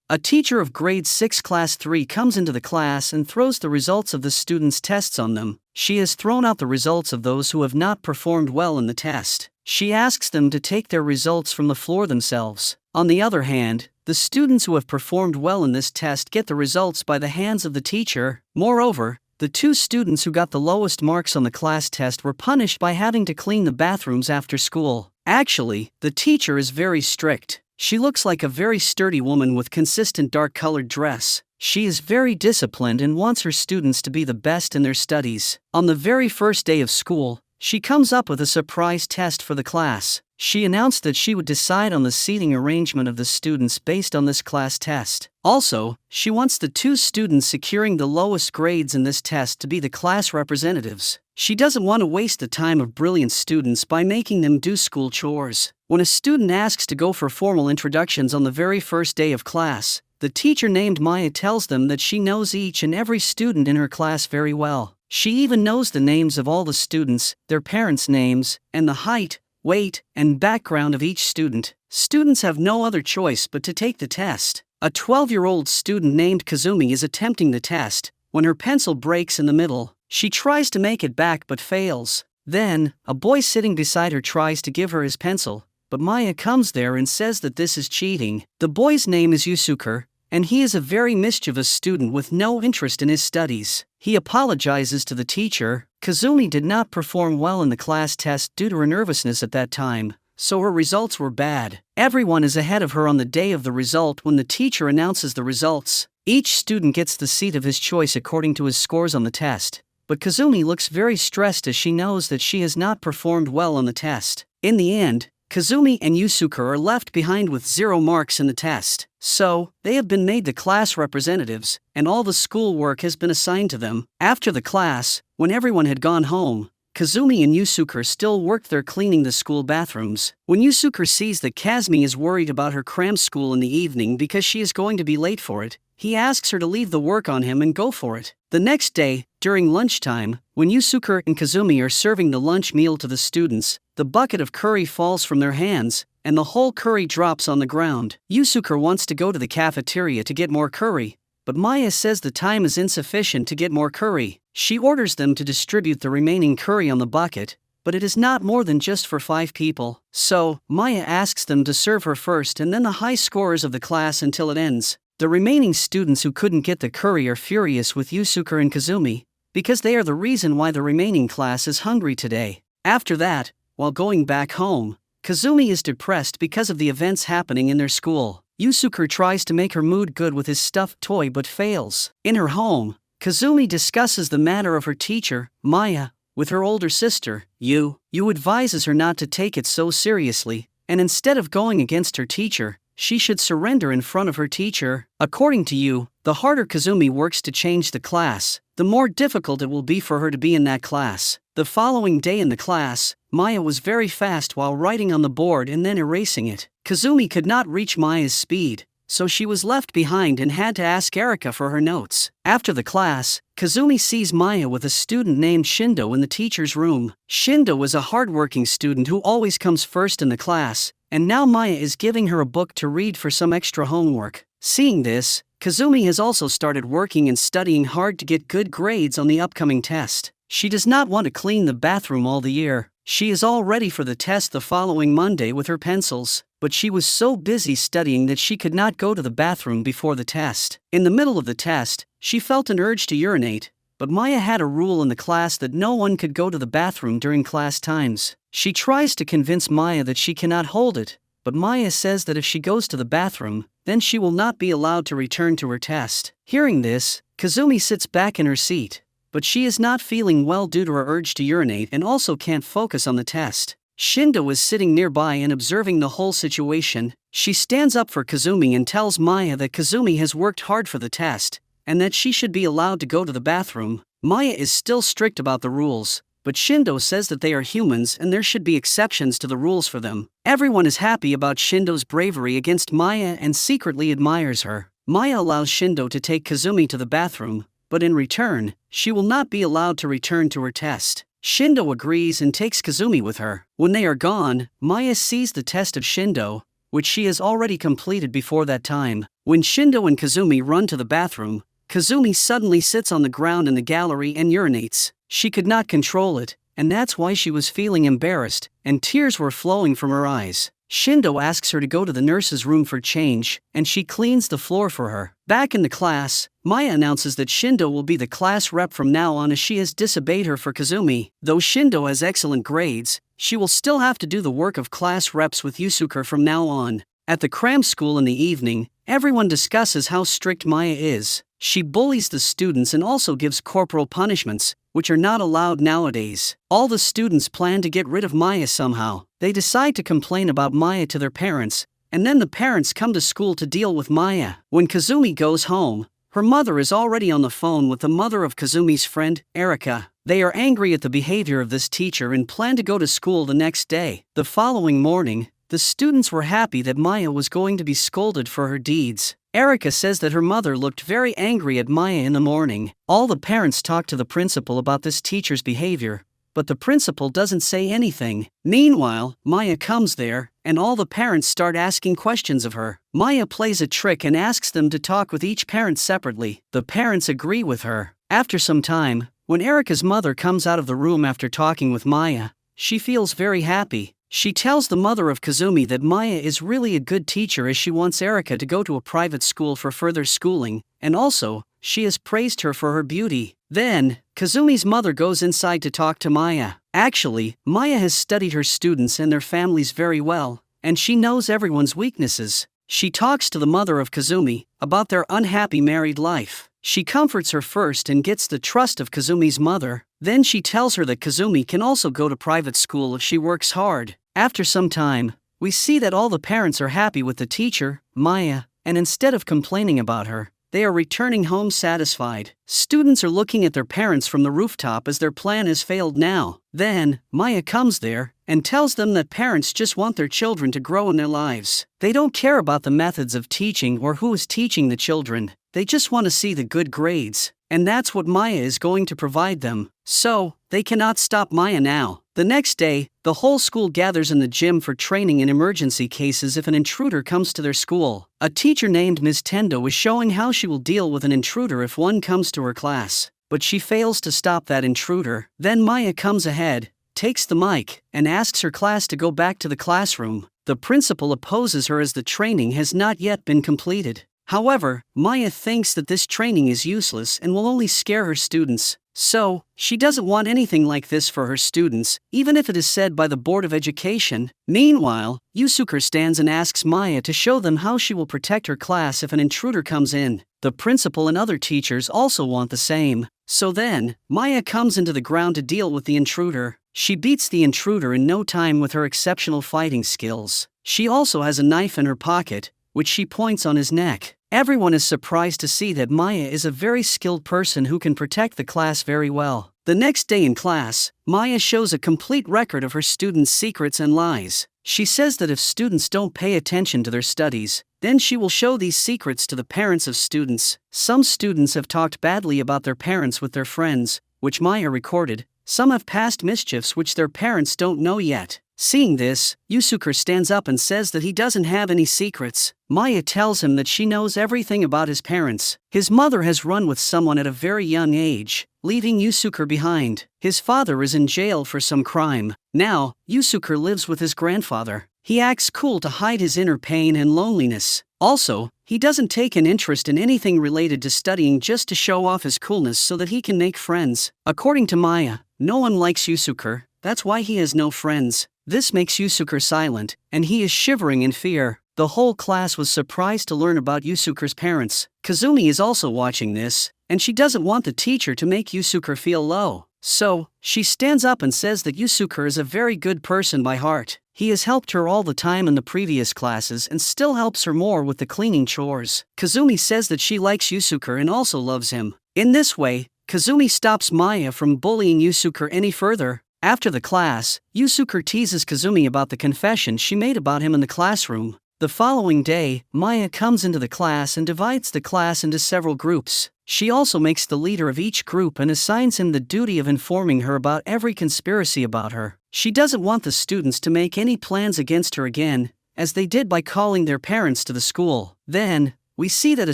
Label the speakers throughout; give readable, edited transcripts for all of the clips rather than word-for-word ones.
Speaker 1: A teacher of grade 6 class 3 comes into the class and throws the results of the students' tests on them. She has thrown out the results of those who have not performed well in the test. She asks them to take their results from the floor themselves. On the other hand, the students who have performed well in this test get the results by the hands of the teacher. Moreover, the 2 students who got the lowest marks on the class test were punished by having to clean the bathrooms after school. Actually, the teacher is very strict. She looks like a very sturdy woman with consistent dark-colored dress. She is very disciplined and wants her students to be the best in their studies. On the very first day of school, she comes up with a surprise test for the class. She announced that she would decide on the seating arrangement of the students based on this class test. Also, she wants the 2 students securing the lowest grades in this test to be the class representatives. She doesn't want to waste the time of brilliant students by making them do school chores. When a student asks to go for formal introductions on the very first day of class, the teacher named Maya tells them that she knows each and every student in her class very well. She even knows the names of all the students, their parents' names, and the height, weight, and background of each student. Students have no other choice but to take the test. A 12-year-old student named Kazumi is attempting the test when her pencil breaks in the middle. She tries to make it back but fails. Then, a boy sitting beside her tries to give her his pencil, but Maya comes there and says that this is cheating. The boy's name is Yusuke, and he is a very mischievous student with no interest in his studies. He apologizes to the teacher. Kazumi did not perform well in the class test due to her nervousness at that time, so her results were bad. Everyone is ahead of her on the day of the result when the teacher announces the results. Each student gets the seat of his choice according to his scores on the test, but Kazumi looks very stressed as she knows that she has not performed well on the test. In the end, Kazumi and Yusuke are left behind with 0 marks in the test. So, they have been made the class representatives, and all the school work has been assigned to them. After the class, when everyone had gone home, Kazumi and Yusuke still worked there cleaning the school bathrooms. When Yusuke sees that Kazumi is worried about her cram school in the evening because she is going to be late for it, he asks her to leave the work on him and go for it. The next day, during lunchtime, when Yusuke and Kazumi are serving the lunch meal to the students, the bucket of curry falls from their hands, and the whole curry drops on the ground. Yusuke wants to go to the cafeteria to get more curry, but Maya says the time is insufficient to get more curry. She orders them to distribute the remaining curry on the bucket, but it is not more than just for 5 people. So, Maya asks them to serve her first and then the high scorers of the class until it ends. The remaining students who couldn't get the curry are furious with Yusuke and Kazumi, because they are the reason why the remaining class is hungry today. After that, while going back home, Kazumi is depressed because of the events happening in their school. Yusuke tries to make her mood good with his stuffed toy but fails. In her home, Kazumi discusses the matter of her teacher, Maya, with her older sister, Yu. Yu advises her not to take it so seriously, and instead of going against her teacher, she should surrender in front of her teacher. According to Yu, the harder Kazumi works to change the class, the more difficult it will be for her to be in that class. The following day in the class, Maya was very fast while writing on the board and then erasing it. Kazumi could not reach Maya's speed, so she was left behind and had to ask Erika for her notes. After the class, Kazumi sees Maya with a student named Shindo in the teacher's room. Shindo is a hardworking student who always comes first in the class, and now Maya is giving her a book to read for some extra homework. Seeing this, Kazumi has also started working and studying hard to get good grades on the upcoming test. She does not want to clean the bathroom all the year. She is all ready for the test the following Monday with her pencils, but she was so busy studying that she could not go to the bathroom before the test. In the middle of the test, she felt an urge to urinate, but Maya had a rule in the class that no one could go to the bathroom during class times. She tries to convince Maya that she cannot hold it, but Maya says that if she goes to the bathroom, then she will not be allowed to return to her test. Hearing this, Kazumi sits back in her seat, but she is not feeling well due to her urge to urinate and also can't focus on the test. Shindo is sitting nearby and observing the whole situation. She stands up for Kazumi and tells Maya that Kazumi has worked hard for the test, and that she should be allowed to go to the bathroom. Maya is still strict about the rules, but Shindo says that they are humans and there should be exceptions to the rules for them. Everyone is happy about Shindo's bravery against Maya and secretly admires her. Maya allows Shindo to take Kazumi to the bathroom, but in return, she will not be allowed to return to her test. Shindo agrees and takes Kazumi with her. When they are gone, Maya sees the test of Shindo, which she has already completed before that time. When Shindo and Kazumi run to the bathroom, Kazumi suddenly sits on the ground in the gallery and urinates. She could not control it, and that's why she was feeling embarrassed, and tears were flowing from her eyes. Shindo asks her to go to the nurse's room for change, and she cleans the floor for her. Back in the class, Maya announces that Shindo will be the class rep from now on as she has disobeyed her for Kazumi. Though Shindo has excellent grades, she will still have to do the work of class reps with Yusuke from now on. At the cram school in the evening, everyone discusses how strict Maya is. She bullies the students and also gives corporal punishments, which are not allowed nowadays. All the students plan to get rid of Maya somehow. They decide to complain about Maya to their parents, and then the parents come to school to deal with Maya. When Kazumi goes home, her mother is already on the phone with the mother of Kazumi's friend, Erika. They are angry at the behavior of this teacher and plan to go to school the next day. The following morning, the students were happy that Maya was going to be scolded for her deeds. Erika says that her mother looked very angry at Maya in the morning. All the parents talk to the principal about this teacher's behavior, but the principal doesn't say anything. Meanwhile, Maya comes there, and all the parents start asking questions of her. Maya plays a trick and asks them to talk with each parent separately. The parents agree with her. After some time, when Erika's mother comes out of the room after talking with Maya, she feels very happy. She tells the mother of Kazumi that Maya is really a good teacher as she wants Erika to go to a private school for further schooling, and also, she has praised her for her beauty. Then, Kazumi's mother goes inside to talk to Maya. Actually, Maya has studied her students and their families very well, and she knows everyone's weaknesses. She talks to the mother of Kazumi about their unhappy married life. She comforts her first and gets the trust of Kazumi's mother. Then she tells her that Kazumi can also go to private school if she works hard. After some time, we see that all the parents are happy with the teacher, Maya, and instead of complaining about her, they are returning home satisfied. Students are looking at their parents from the rooftop as their plan has failed now. Then, Maya comes there and tells them that parents just want their children to grow in their lives. They don't care about the methods of teaching or who is teaching the children. They just want to see the good grades. And that's what Maya is going to provide them. So, they cannot stop Maya now. The next day, the whole school gathers in the gym for training in emergency cases if an intruder comes to their school. A teacher named Ms. Tendo is showing how she will deal with an intruder if one comes to her class. But she fails to stop that intruder. Then Maya comes ahead, takes the mic, and asks her class to go back to the classroom. The principal opposes her as the training has not yet been completed. However, Maya thinks that this training is useless and will only scare her students. So, she doesn't want anything like this for her students, even if it is said by the Board of Education. Meanwhile, Yusuke stands and asks Maya to show them how she will protect her class if an intruder comes in. The principal and other teachers also want the same. So then, Maya comes into the ground to deal with the intruder. She beats the intruder in no time with her exceptional fighting skills. She also has a knife in her pocket, which she points on his neck. Everyone is surprised to see that Maya is a very skilled person who can protect the class very well. The next day in class, Maya shows a complete record of her students' secrets and lies. She says that if students don't pay attention to their studies, then she will show these secrets to the parents of students. Some students have talked badly about their parents with their friends, which Maya recorded. Some have past mischiefs which their parents don't know yet. Seeing this, Yusuke stands up and says that he doesn't have any secrets. Maya tells him that she knows everything about his parents. His mother has run with someone at a very young age, leaving Yusuke behind. His father is in jail for some crime. Now, Yusuke lives with his grandfather. He acts cool to hide his inner pain and loneliness. Also, he doesn't take an interest in anything related to studying just to show off his coolness so that he can make friends. According to Maya, no one likes Yusuke, that's why he has no friends. This makes Yusuke silent, and he is shivering in fear. The whole class was surprised to learn about Yusuke's parents. Kazumi is also watching this, and she doesn't want the teacher to make Yusuke feel low. So, she stands up and says that Yusuke is a very good person by heart. He has helped her all the time in the previous classes and still helps her more with the cleaning chores. Kazumi says that she likes Yusuke and also loves him. In this way, Kazumi stops Maya from bullying Yusuke any further. After the class, Yusuke teases Kazumi about the confession she made about him in the classroom. The following day, Maya comes into the class and divides the class into several groups. She also makes the leader of each group and assigns him the duty of informing her about every conspiracy about her. She doesn't want the students to make any plans against her again, as they did by calling their parents to the school. Then, we see that a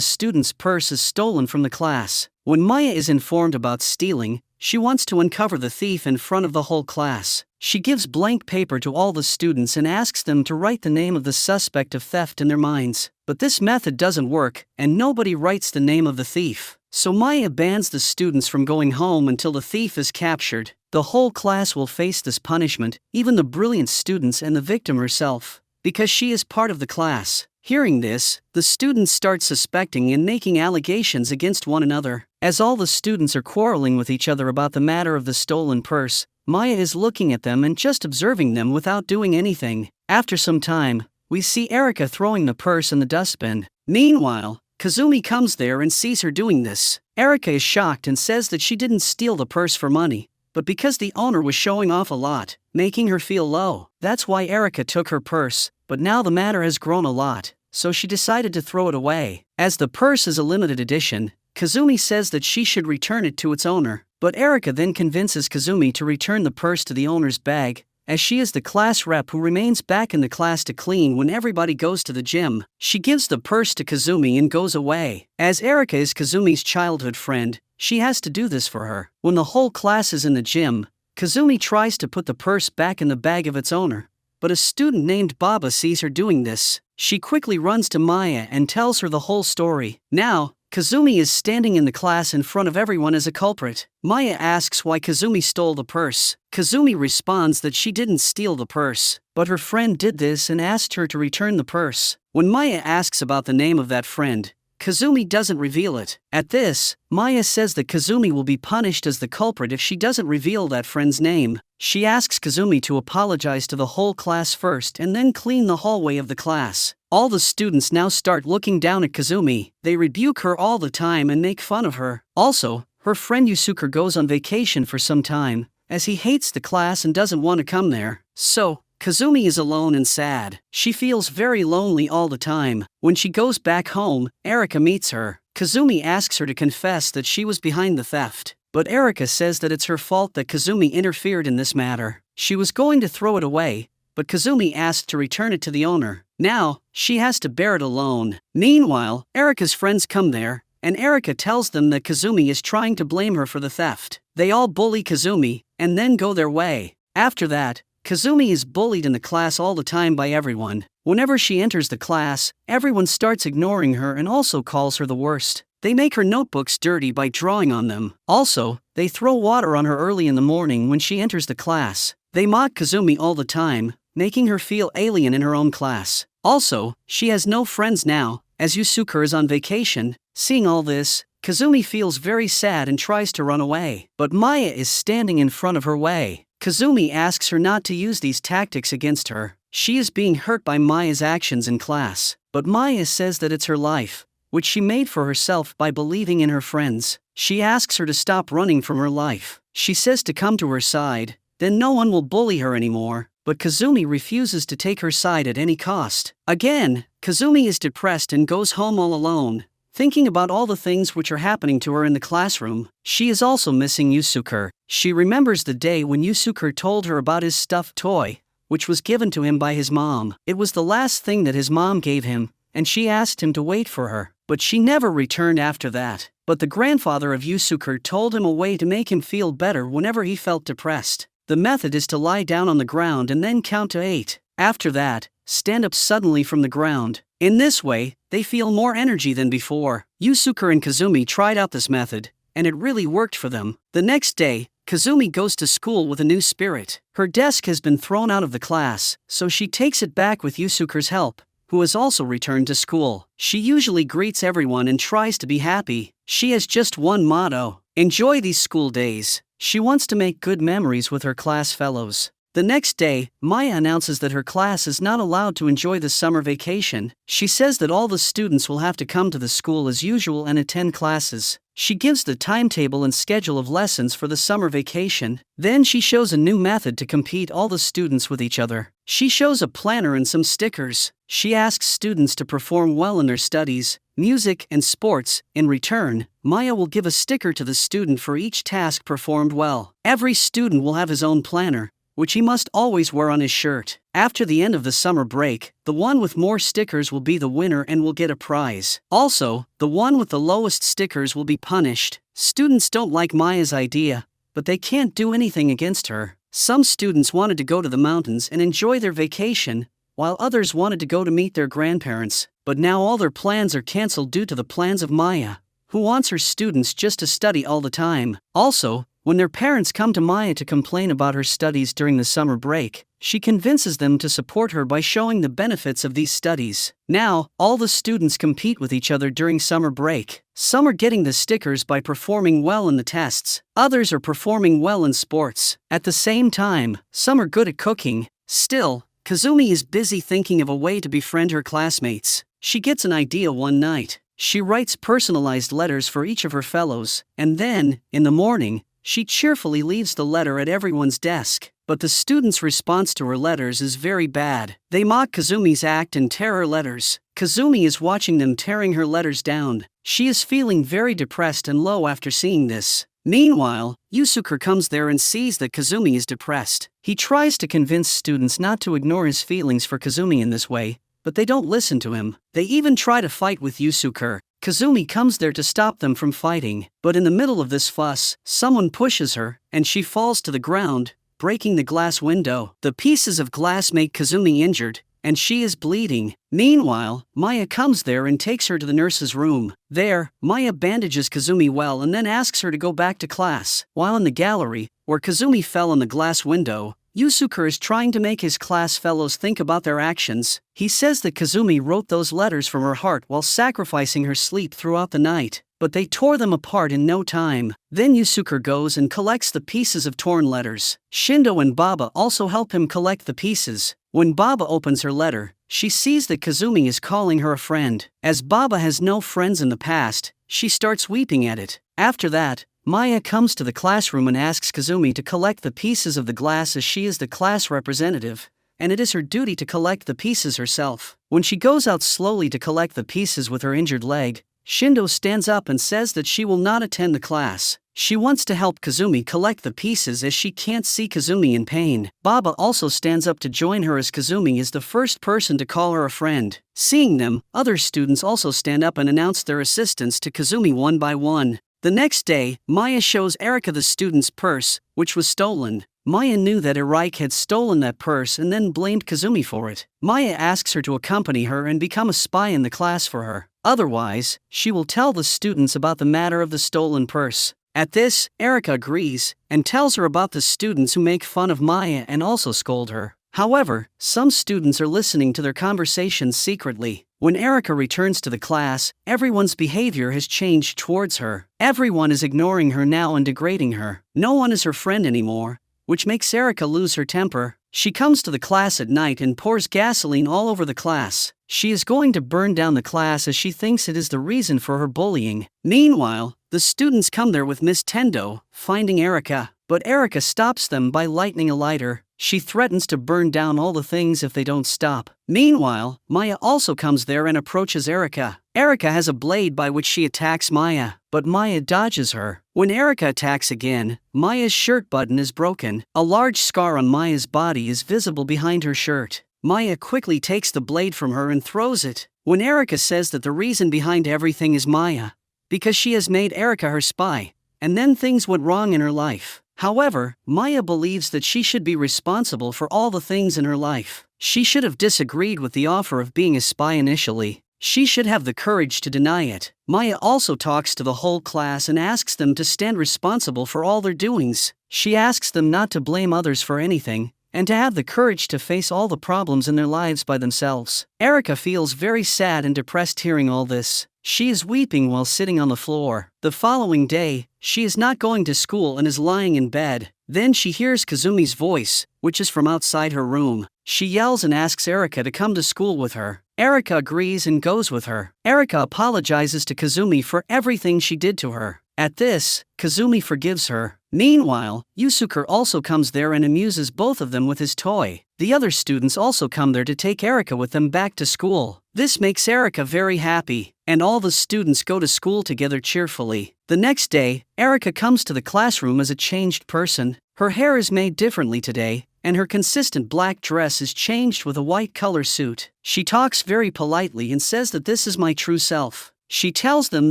Speaker 1: student's purse is stolen from the class. When Maya is informed about stealing, she wants to uncover the thief in front of the whole class. She gives blank paper to all the students and asks them to write the name of the suspect of theft in their minds. But this method doesn't work, and nobody writes the name of the thief. So Maya bans the students from going home until the thief is captured. The whole class will face this punishment, even the brilliant students and the victim herself, because she is part of the class. Hearing this, the students start suspecting and making allegations against one another. As all the students are quarreling with each other about the matter of the stolen purse, Maya is looking at them and just observing them without doing anything. After some time, we see Erika throwing the purse in the dustbin. Meanwhile, Kazumi comes there and sees her doing this. Erika is shocked and says that she didn't steal the purse for money, but because the owner was showing off a lot, making her feel low. That's why Erika took her purse, but now the matter has grown a lot, so she decided to throw it away. As the purse is a limited edition, Kazumi says that she should return it to its owner, but Erika then convinces Kazumi to return the purse to the owner's bag, as she is the class rep who remains back in the class to clean when everybody goes to the gym. She gives the purse to Kazumi and goes away. As Erika is Kazumi's childhood friend, she has to do this for her. When the whole class is in the gym, Kazumi tries to put the purse back in the bag of its owner, but a student named Baba sees her doing this. She quickly runs to Maya and tells her the whole story. Now, Kazumi is standing in the class in front of everyone as a culprit. Maya asks why Kazumi stole the purse. Kazumi responds that she didn't steal the purse, but her friend did this and asked her to return the purse. When Maya asks about the name of that friend, Kazumi doesn't reveal it. At this, Maya says that Kazumi will be punished as the culprit if she doesn't reveal that friend's name. She asks Kazumi to apologize to the whole class first and then clean the hallway of the class. All the students now start looking down at Kazumi. They rebuke her all the time and make fun of her. Also, her friend Yusuke goes on vacation for some time, as he hates the class and doesn't want to come there. So, Kazumi is alone and sad. She feels very lonely all the time. When she goes back home, Erika meets her. Kazumi asks her to confess that she was behind the theft, but Erika says that it's her fault that Kazumi interfered in this matter. She was going to throw it away, but Kazumi asked to return it to the owner. Now, she has to bear it alone. Meanwhile, Erika's friends come there, and Erika tells them that Kazumi is trying to blame her for the theft. They all bully Kazumi, and then go their way. After that, Kazumi is bullied in the class all the time by everyone. Whenever she enters the class, everyone starts ignoring her and also calls her the worst. They make her notebooks dirty by drawing on them. Also, they throw water on her early in the morning when she enters the class. They mock Kazumi all the time, making her feel alien in her own class. Also, she has no friends now, as Yusuke is on vacation. Seeing all this, Kazumi feels very sad and tries to run away. But Maya is standing in front of her way. Kazumi asks her not to use these tactics against her. She is being hurt by Maya's actions in class, but Maya says that it's her life, which she made for herself by believing in her friends. She asks her to stop running from her life. She says to come to her side, then no one will bully her anymore, but Kazumi refuses to take her side at any cost. Again, Kazumi is depressed and goes home all alone, thinking about all the things which are happening to her in the classroom. She is also missing Yusuke. She remembers the day when Yusuke told her about his stuffed toy, which was given to him by his mom. It was the last thing that his mom gave him, and she asked him to wait for her, but she never returned after that. But the grandfather of Yusuke told him a way to make him feel better whenever he felt depressed. The method is to lie down on the ground and then count to 8. After that, stand up suddenly from the ground. In this way, they feel more energy than before. Yusuke and Kazumi tried out this method, and it really worked for them. The next day, Kazumi goes to school with a new spirit. Her desk has been thrown out of the class, so she takes it back with Yusuke's help, who has also returned to school. She usually greets everyone and tries to be happy. She has just one motto: enjoy these school days. She wants to make good memories with her class fellows. The next day, Maya announces that her class is not allowed to enjoy the summer vacation. She says that all the students will have to come to the school as usual and attend classes. She gives the timetable and schedule of lessons for the summer vacation. Then she shows a new method to compete all the students with each other. She shows a planner and some stickers. She asks students to perform well in their studies, music, and sports. In return, Maya will give a sticker to the student for each task performed well. Every student will have his own planner, which he must always wear on his shirt. After the end of the summer break, the one with more stickers will be the winner and will get a prize. Also, the one with the lowest stickers will be punished. Students don't like Maya's idea, but they can't do anything against her. Some students wanted to go to the mountains and enjoy their vacation, while others wanted to go to meet their grandparents, but now all their plans are cancelled due to the plans of Maya, who wants her students just to study all the time. Also, when their parents come to Maya to complain about her studies during the summer break, she convinces them to support her by showing the benefits of these studies. Now, all the students compete with each other during summer break. Some are getting the stickers by performing well in the tests. Others are performing well in sports. At the same time, some are good at cooking. Still, Kazumi is busy thinking of a way to befriend her classmates. She gets an idea one night. She writes personalized letters for each of her fellows, and then, in the morning, she cheerfully leaves the letter at everyone's desk. But the students' response to her letters is very bad. They mock Kazumi's act and tear her letters. Kazumi is watching them tearing her letters down. She is feeling very depressed and low after seeing this. Meanwhile, Yusuke comes there and sees that Kazumi is depressed. He tries to convince students not to ignore his feelings for Kazumi in this way, but they don't listen to him. They even try to fight with Yusuke. Kazumi comes there to stop them from fighting, but in the middle of this fuss, someone pushes her, and she falls to the ground, breaking the glass window. The pieces of glass make Kazumi injured, and she is bleeding. Meanwhile, Maya comes there and takes her to the nurse's room. There, Maya bandages Kazumi well and then asks her to go back to class. While in the gallery, where Kazumi fell in the glass window, Yusuke is trying to make his class fellows think about their actions. He says that Kazumi wrote those letters from her heart while sacrificing her sleep throughout the night, but they tore them apart in no time. Then Yusuke goes and collects the pieces of torn letters. Shindo and Baba also help him collect the pieces. When Baba opens her letter, she sees that Kazumi is calling her a friend. As Baba has no friends in the past, she starts weeping at it. After that, Maya comes to the classroom and asks Kazumi to collect the pieces of the glass as she is the class representative, and it is her duty to collect the pieces herself. When she goes out slowly to collect the pieces with her injured leg, Shindo stands up and says that she will not attend the class. She wants to help Kazumi collect the pieces as she can't see Kazumi in pain. Baba also stands up to join her as Kazumi is the first person to call her a friend. Seeing them, other students also stand up and announce their assistance to Kazumi one by one. The next day, Maya shows Erika the student's purse, which was stolen. Maya knew that Erika had stolen that purse and then blamed Kazumi for it. Maya asks her to accompany her and become a spy in the class for her. Otherwise, she will tell the students about the matter of the stolen purse. At this, Erika agrees, and tells her about the students who make fun of Maya and also scold her. However, some students are listening to their conversations secretly. When Erika returns to the class, everyone's behavior has changed towards her. Everyone is ignoring her now and degrading her. No one is her friend anymore, which makes Erika lose her temper. She comes to the class at night and pours gasoline all over the class. She is going to burn down the class as she thinks it is the reason for her bullying. Meanwhile, the students come there with Miss Tendo, finding Erika, but Erika stops them by lighting a lighter. She threatens to burn down all the things if they don't stop. Meanwhile, Maya also comes there and approaches Erika. Erika has a blade by which she attacks Maya, but Maya dodges her. When Erika attacks again, Maya's shirt button is broken. A large scar on Maya's body is visible behind her shirt. Maya quickly takes the blade from her and throws it. When Erika says that the reason behind everything is Maya, because she has made Erika her spy, and then things went wrong in her life. However, Maya believes that she should be responsible for all the things in her life. She should have disagreed with the offer of being a spy initially. She should have the courage to deny it. Maya also talks to the whole class and asks them to stand responsible for all their doings. She asks them not to blame others for anything, and to have the courage to face all the problems in their lives by themselves. Erika feels very sad and depressed hearing all this. She is weeping while sitting on the floor. The following day, she is not going to school and is lying in bed. Then she hears Kazumi's voice, which is from outside her room. She yells and asks Erika to come to school with her. Erika agrees and goes with her. Erika apologizes to Kazumi for everything she did to her. At this, Kazumi forgives her. Meanwhile, Yusuke also comes there and amuses both of them with his toy. The other students also come there to take Erika with them back to school. This makes Erika very happy, and all the students go to school together cheerfully. The next day, Erika comes to the classroom as a changed person. Her hair is made differently today, and her consistent black dress is changed with a white color suit. She talks very politely and says that this is my true self. She tells them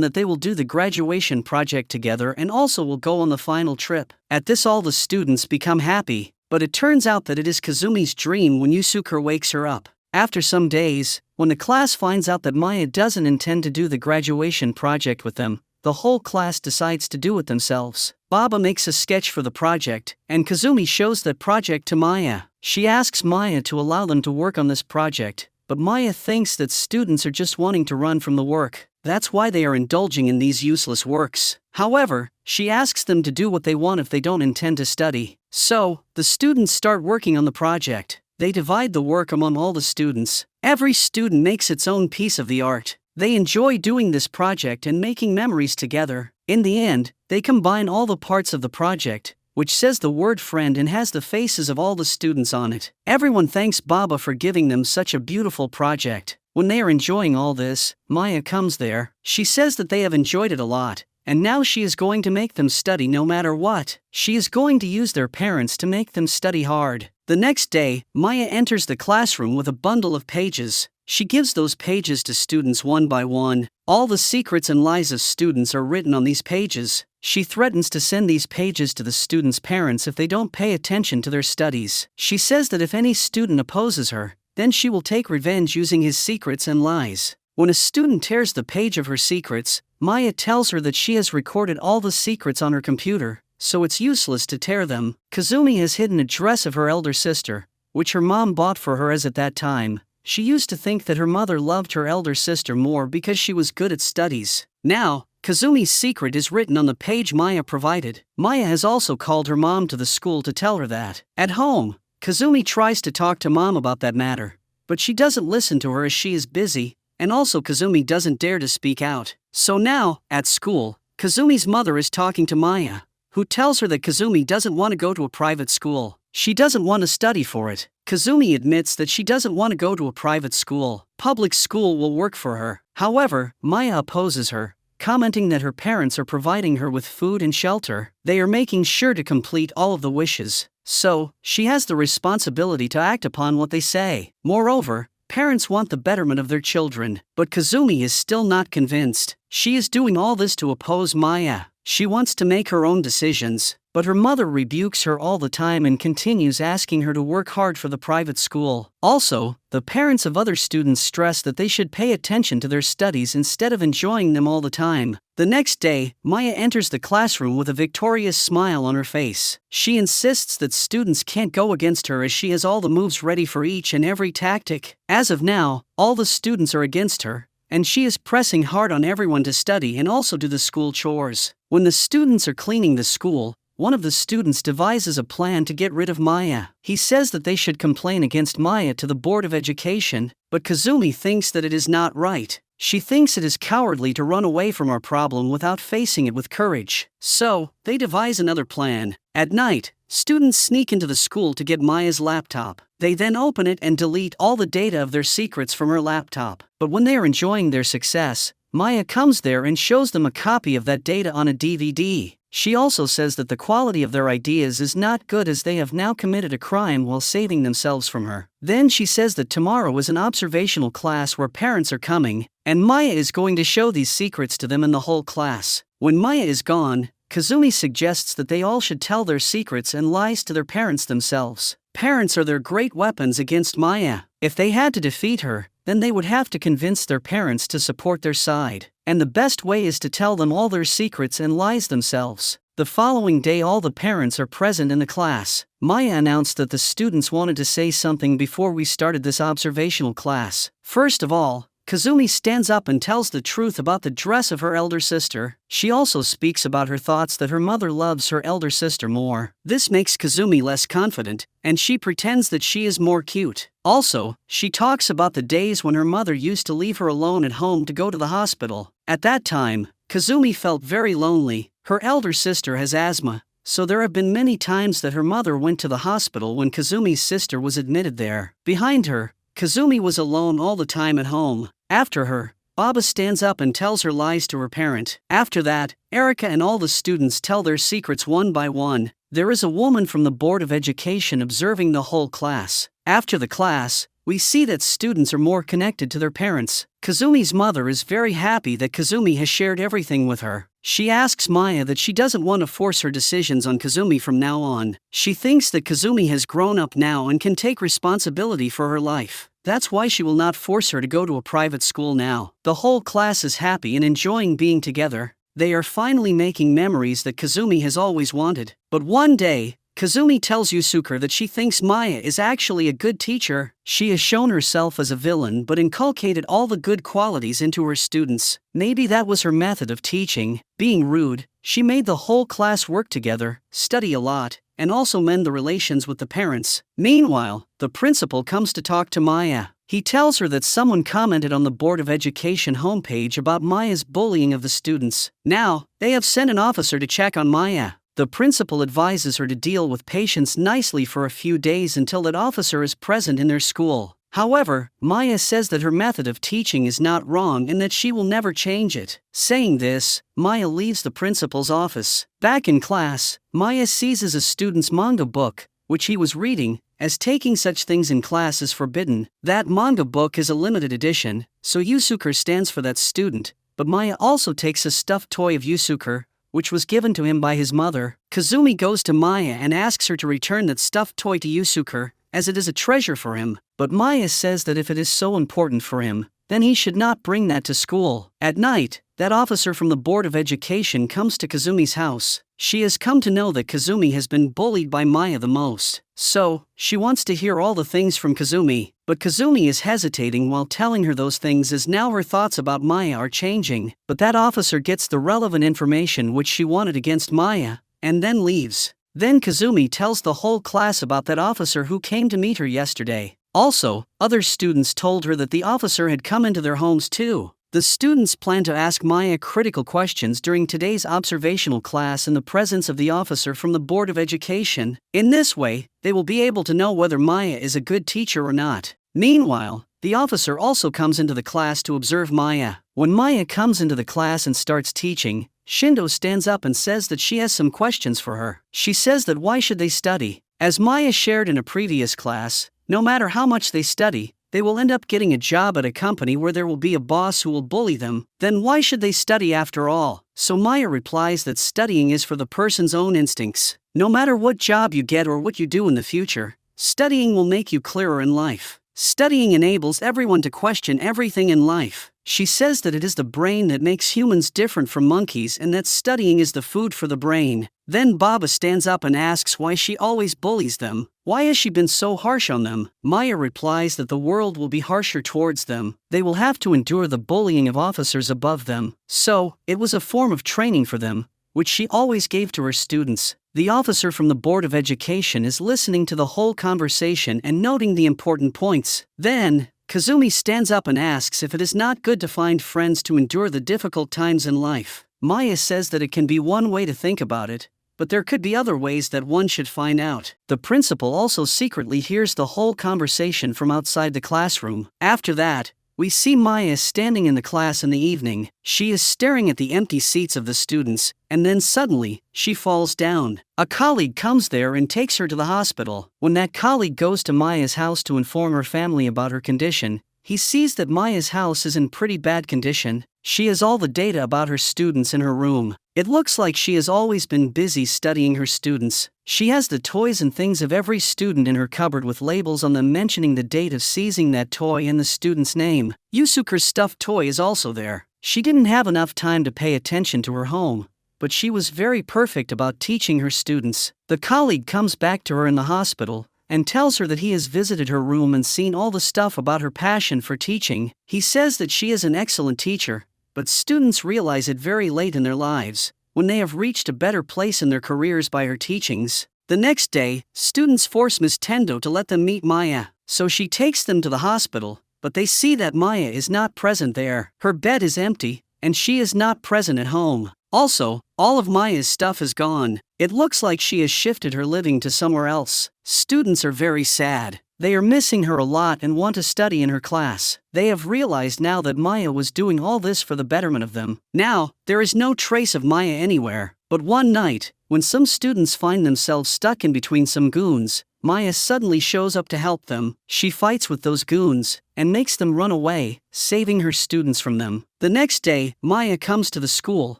Speaker 1: that they will do the graduation project together and also will go on the final trip. At this, all the students become happy, but it turns out that it is Kazumi's dream when Yusuke wakes her up. After some days, when the class finds out that Maya doesn't intend to do the graduation project with them, the whole class decides to do it themselves. Baba makes a sketch for the project, and Kazumi shows that project to Maya. She asks Maya to allow them to work on this project, but Maya thinks that students are just wanting to run from the work. That's why they are indulging in these useless works. However, she asks them to do what they want if they don't intend to study. So, the students start working on the project. They divide the work among all the students. Every student makes its own piece of the art. They enjoy doing this project and making memories together. In the end, they combine all the parts of the project, which says the word friend and has the faces of all the students on it. Everyone thanks Baba for giving them such a beautiful project. When they are enjoying all this, Maya comes there. She says that they have enjoyed it a lot, and now she is going to make them study no matter what. She is going to use their parents to make them study hard. The next day, Maya enters the classroom with a bundle of pages. She gives those pages to students one by one. All the secrets and lies of students are written on these pages. She threatens to send these pages to the students' parents if they don't pay attention to their studies. She says that if any student opposes her, then she will take revenge using his secrets and lies. When a student tears the page of her secrets, Maya tells her that she has recorded all the secrets on her computer, so it's useless to tear them. Kazumi has hidden a dress of her elder sister, which her mom bought for her as at that time. She used to think that her mother loved her elder sister more because she was good at studies. Now, Kazumi's secret is written on the page Maya provided. Maya has also called her mom to the school to tell her that. At home, Kazumi tries to talk to mom about that matter, but she doesn't listen to her as she is busy, and also Kazumi doesn't dare to speak out. So now, at school, Kazumi's mother is talking to Maya, who tells her that Kazumi doesn't want to go to a private school. She doesn't want to study for it. Kazumi admits that she doesn't want to go to a private school. Public school will work for her. However, Maya opposes her, commenting that her parents are providing her with food and shelter. They are making sure to complete all of the wishes. So, she has the responsibility to act upon what they say. Moreover, parents want the betterment of their children, but Kazumi is still not convinced. She is doing all this to oppose Maya. She wants to make her own decisions, but her mother rebukes her all the time and continues asking her to work hard for the private school. Also, the parents of other students stress that they should pay attention to their studies instead of enjoying them all the time. The next day, Maya enters the classroom with a victorious smile on her face. She insists that students can't go against her as she has all the moves ready for each and every tactic. As of now, all the students are against her, and she is pressing hard on everyone to study and also do the school chores. When the students are cleaning the school, one of the students devises a plan to get rid of Maya. He says that they should complain against Maya to the Board of Education, but Kazumi thinks that it is not right. She thinks it is cowardly to run away from our problem without facing it with courage. So, they devise another plan. At night, students sneak into the school to get Maya's laptop. They then open it and delete all the data of their secrets from her laptop. But when they are enjoying their success, Maya comes there and shows them a copy of that data on a DVD. She also says that the quality of their ideas is not good as they have now committed a crime while saving themselves from her. Then she says that tomorrow is an observational class where parents are coming, and Maya is going to show these secrets to them and the whole class. When Maya is gone, Kazumi suggests that they all should tell their secrets and lies to their parents themselves. Parents are their great weapons against Maya. If they had to defeat her, then they would have to convince their parents to support their side. And the best way is to tell them all their secrets and lies themselves. The following day, all the parents are present in the class. Maya announced that the students wanted to say something before we started this observational class. First of all, Kazumi stands up and tells the truth about the dress of her elder sister. She also speaks about her thoughts that her mother loves her elder sister more. This makes Kazumi less confident, and she pretends that she is more cute. Also, she talks about the days when her mother used to leave her alone at home to go to the hospital. At that time, Kazumi felt very lonely. Her elder sister has asthma, so there have been many times that her mother went to the hospital when Kazumi's sister was admitted there. Behind her, Kazumi was alone all the time at home. After her, Baba stands up and tells her lies to her parent. After that, Erika and all the students tell their secrets one by one. there is a woman from the Board of Education observing the whole class. After the class, we see that students are more connected to their parents. Kazumi's mother is very happy that Kazumi has shared everything with her. She asks Maya that she doesn't want to force her decisions on Kazumi from now on. She thinks that Kazumi has grown up now and can take responsibility for her life. That's why she will not force her to go to a private school now. The whole class is happy and enjoying being together. They are finally making memories that Kazumi has always wanted. But one day, Kazumi tells Yusuke that she thinks Maya is actually a good teacher. She has shown herself as a villain but inculcated all the good qualities into her students. Maybe that was her method of teaching. Being rude, she made the whole class work together, study a lot, and also mend the relations with the parents. Meanwhile, the principal comes to talk to Maya. He tells her that someone commented on the Board of Education homepage about Maya's bullying of the students. Now, they have sent an officer to check on Maya. The principal advises her to deal with patients nicely for a few days until that officer is present in their school. However, Maya says that her method of teaching is not wrong and that she will never change it. Saying this, Maya leaves the principal's office. Back in class, Maya seizes a student's manga book, which he was reading, as taking such things in class is forbidden. That manga book is a limited edition, so Yusuke stands for that student, but Maya also takes a stuffed toy of Yusuke, which was given to him by his mother. Kazumi goes to Maya and asks her to return that stuffed toy to Yusuke, as it is a treasure for him, but Maya says that if it is so important for him, then he should not bring that to school. At night, that officer from the Board of Education comes to Kazumi's house. She has come to know that Kazumi has been bullied by Maya the most, so she wants to hear all the things from Kazumi. But Kazumi is hesitating while telling her those things as now her thoughts about Maya are changing. But that officer gets the relevant information which she wanted against Maya, and then leaves. Then Kazumi tells the whole class about that officer who came to meet her yesterday. Also, other students told her that the officer had come into their homes too. The students plan to ask Maya critical questions during today's observational class in the presence of the officer from the Board of Education. In this way, they will be able to know whether Maya is a good teacher or not. Meanwhile, the officer also comes into the class to observe Maya. When Maya comes into the class and starts teaching, Shindo stands up and says that she has some questions for her. She says that why should they study? As Maya shared in a previous class, no matter how much they study, they will end up getting a job at a company where there will be a boss who will bully them. Then why should they study after all? So Maya replies that studying is for the person's own instincts. No matter what job you get or what you do in the future, studying will make you clearer in life. Studying enables everyone to question everything in life. She says that it is the brain that makes humans different from monkeys and that studying is the food for the brain. Then Baba stands up and asks why she always bullies them. Why has she been so harsh on them? Maya replies that the world will be harsher towards them. They will have to endure the bullying of officers above them. So, it was a form of training for them, which she always gave to her students. The officer from the Board of Education is listening to the whole conversation and noting the important points. Then, Kazumi stands up and asks if it is not good to find friends to endure the difficult times in life. Maya says that it can be one way to think about it, but there could be other ways that one should find out. The principal also secretly hears the whole conversation from outside the classroom. After that, we see Maya standing in the class in the evening. She is staring at the empty seats of the students, and then suddenly, she falls down. A colleague comes there and takes her to the hospital. When that colleague goes to Maya's house to inform her family about her condition, he sees that Maya's house is in pretty bad condition. She has all the data about her students in her room. It looks like she has always been busy studying her students. She has the toys and things of every student in her cupboard with labels on them mentioning the date of seizing that toy and the student's name. Yusuke's stuffed toy is also there. She didn't have enough time to pay attention to her home, but she was very perfect about teaching her students. The colleague comes back to her in the hospital and tells her that he has visited her room and seen all the stuff about her passion for teaching. He says that she is an excellent teacher, but students realize it very late in their lives, when they have reached a better place in their careers by her teachings. The next day, students force Miss Tendo to let them meet Maya, so she takes them to the hospital, but they see that Maya is not present there. Her bed is empty, and she is not present at home. Also, all of Maya's stuff is gone. It looks like she has shifted her living to somewhere else. Students are very sad. They are missing her a lot and want to study in her class. They have realized now that Maya was doing all this for the betterment of them. Now, there is no trace of Maya anywhere. But one night, when some students find themselves stuck in between some goons, Maya suddenly shows up to help them. She fights with those goons and makes them run away, saving her students from them. The next day, Maya comes to the school,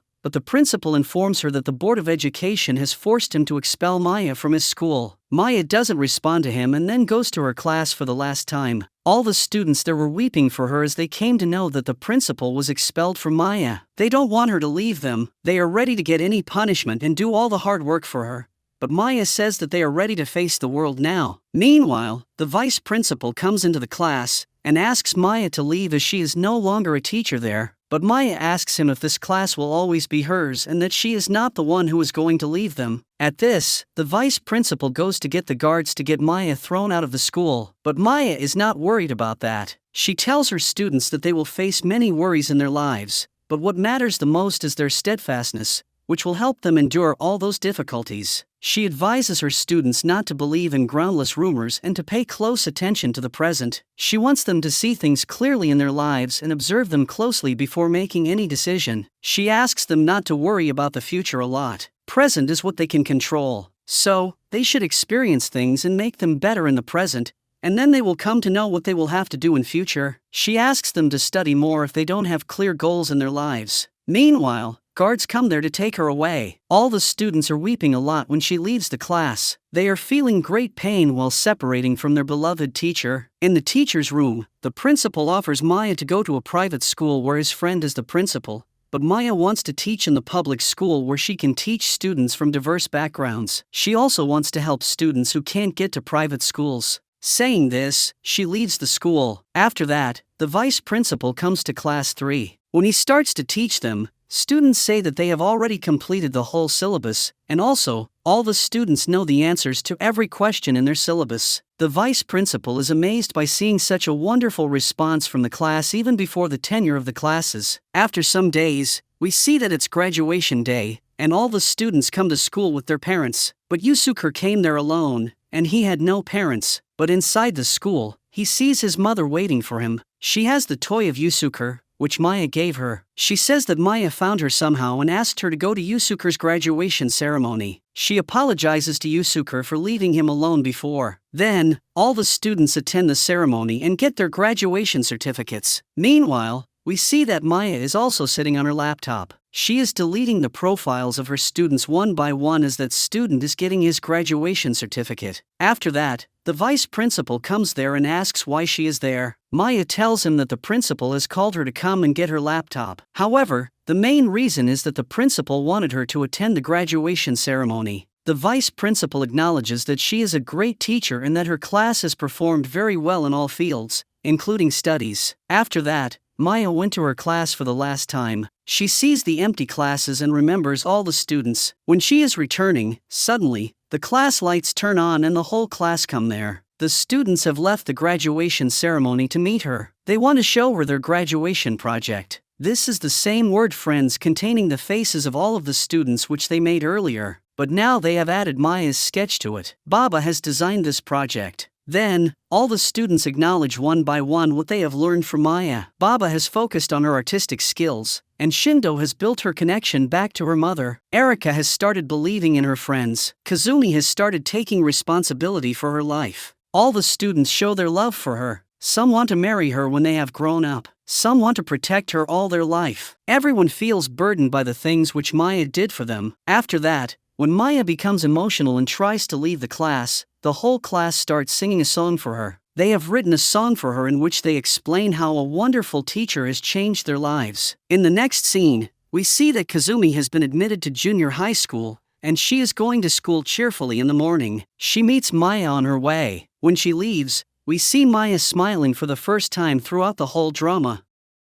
Speaker 1: but the principal informs her that the Board of Education has forced him to expel Maya from his school. Maya doesn't respond to him and then goes to her class for the last time. All the students there were weeping for her as they came to know that the principal was expelled from Maya. They don't want her to leave them. They are ready to get any punishment and do all the hard work for her. But Maya says that they are ready to face the world now. Meanwhile, the vice principal comes into the class and asks Maya to leave as she is no longer a teacher there. But Maya asks him if this class will always be hers and that she is not the one who is going to leave them. At this, the vice principal goes to get the guards to get Maya thrown out of the school. But Maya is not worried about that. She tells her students that they will face many worries in their lives, but what matters the most is their steadfastness, which will help them endure all those difficulties. She advises her students not to believe in groundless rumors and to pay close attention to the present. She wants them to see things clearly in their lives and observe them closely before making any decision. She asks them not to worry about the future a lot. Present is what they can control. So, they should experience things and make them better in the present, and then they will come to know what they will have to do in future. She asks them to study more if they don't have clear goals in their lives. Meanwhile, guards come there to take her away. All the students are weeping a lot when she leaves the class. They are feeling great pain while separating from their beloved teacher. In the teacher's room, the principal offers Maya to go to a private school where his friend is the principal, but Maya wants to teach in the public school where she can teach students from diverse backgrounds. She also wants to help students who can't get to private schools. Saying this, she leaves the school. After that, the vice principal comes to class 3. When he starts to teach them, students say that they have already completed the whole syllabus, and also, all the students know the answers to every question in their syllabus. The vice principal is amazed by seeing such a wonderful response from the class even before the tenure of the classes. After some days, we see that it's graduation day, and all the students come to school with their parents. But Yusuke came there alone, and he had no parents. But inside the school, he sees his mother waiting for him. She has the toy of Yusuke, which Maya gave her. She says that Maya found her somehow and asked her to go to Yusuke's graduation ceremony. She apologizes to Yusuke for leaving him alone before. Then, all the students attend the ceremony and get their graduation certificates. Meanwhile, we see that Maya is also sitting on her laptop. She is deleting the profiles of her students one by one as that student is getting his graduation certificate. After that, the vice principal comes there and asks why she is there. Maya tells him that the principal has called her to come and get her laptop. However, the main reason is that the principal wanted her to attend the graduation ceremony. The vice principal acknowledges that she is a great teacher and that her class has performed very well in all fields, including studies. After that, Maya went to her class for the last time. She sees the empty classes and remembers all the students. When she is returning, suddenly, the class lights turn on and the whole class come there. The students have left the graduation ceremony to meet her. They want to show her their graduation project. This is the same word friends containing the faces of all of the students which they made earlier, but now they have added Maya's sketch to it. Baba has designed this project. Then, all the students acknowledge one by one what they have learned from Maya. Baba has focused on her artistic skills, and Shindo has built her connection back to her mother. Erika has started believing in her friends. Kazumi has started taking responsibility for her life. All the students show their love for her. Some want to marry her when they have grown up. Some want to protect her all their life. Everyone feels burdened by the things which Maya did for them. After that, when Maya becomes emotional and tries to leave the class, the whole class starts singing a song for her. They have written a song for her in which they explain how a wonderful teacher has changed their lives. In the next scene, we see that Kazumi has been admitted to junior high school, and she is going to school cheerfully in the morning. She meets Maya on her way. When she leaves, we see Maya smiling for the first time throughout the whole drama.